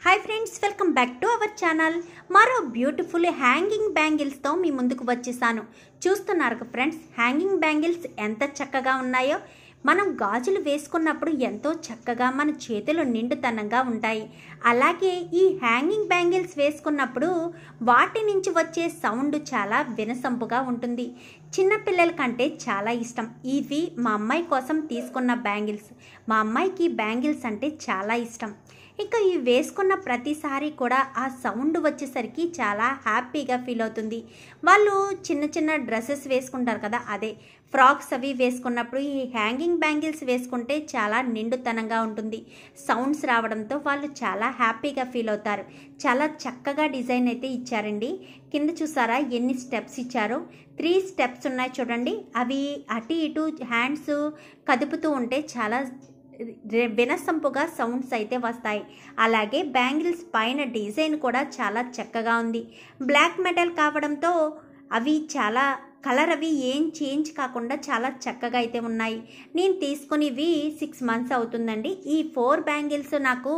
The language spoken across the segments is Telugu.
Hi friends, welcome back to our channel. మరో బ్యూటిఫుల్ హ్యాంగింగ్ బ్యాంగిల్స్తో మీ ముందుకు వచ్చేసాను. చూస్తున్నారు ఫ్రెండ్స్, హ్యాంగింగ్ బ్యాంగిల్స్ ఎంత చక్కగా ఉన్నాయో. మనం గాజులు వేసుకున్నప్పుడు ఎంతో చక్కగా మన చేతులు నిండుతనంగా ఉంటాయి. అలాగే ఈ హ్యాంగింగ్ బ్యాంగిల్స్ వేసుకున్నప్పుడు వాటి నుంచి వచ్చే సౌండ్ చాలా వినసొంపుగా ఉంటుంది. చిన్నపిల్లల కంటే చాలా ఇష్టం. ఇవి మా అమ్మాయి కోసం తీసుకున్న బ్యాంగిల్స్. మా అమ్మాయికి బ్యాంగిల్స్ అంటే చాలా ఇష్టం. ఇంకా ఇవి వేసుకున్న ప్రతిసారి కూడా ఆ సౌండ్ వచ్చేసరికి చాలా హ్యాపీగా ఫీల్ అవుతుంది. వాళ్ళు చిన్న చిన్న డ్రెస్సెస్ వేసుకుంటారు కదా, అదే ఫ్రాక్స్ అవి వేసుకున్నప్పుడు ఈ హ్యాంగింగ్ బ్యాంగిల్స్ వేసుకుంటే చాలా నిండుతనంగా ఉంటుంది. సౌండ్స్ రావడంతో వాళ్ళు చాలా హ్యాపీగా ఫీల్ అవుతారు. చాలా చక్కగా డిజైన్ అయితే ఇచ్చారండి. కింద చూసారా ఎన్ని స్టెప్స్ ఇచ్చారో? 3 స్టెప్స్ ఉన్నాయి చూడండి. అవి అటు ఇటు హ్యాండ్స్ కదుపుతూ ఉంటే చాలా వినసొంపుగా సౌండ్స్ అయితే వస్తాయి. అలాగే బ్యాంగిల్స్ పైన డిజైన్ కూడా చాలా చక్కగా ఉంది. బ్లాక్ మెటల్ కావడంతో అవి చాలా కలర్ అవి ఏం చేంజ్ కాకుండా చాలా చక్కగా అయితే ఉన్నాయి. నేను తీసుకునివి 6 మంత్స్ అవుతుందండి. ఈ 4 బ్యాంగిల్స్ నాకు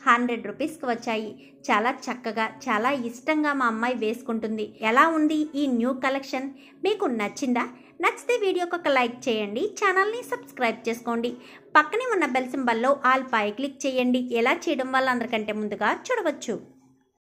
100 రూపీస్కి వచ్చాయి. చాలా చక్కగా చాలా ఇష్టంగా మా అమ్మాయి వేసుకుంటుంది. ఎలా ఉంది ఈ న్యూ కలెక్షన్? మీకు నచ్చిందా? నచ్చితే వీడియోకి ఒక లైక్ చేయండి, ఛానల్ని సబ్స్క్రైబ్ చేసుకోండి. పక్కనే ఉన్న బెల్ సింబల్లో ఆల్ పై క్లిక్ చేయండి. ఎలా చేయడం వల్ల అందరికంటే ముందుగా చూడవచ్చు.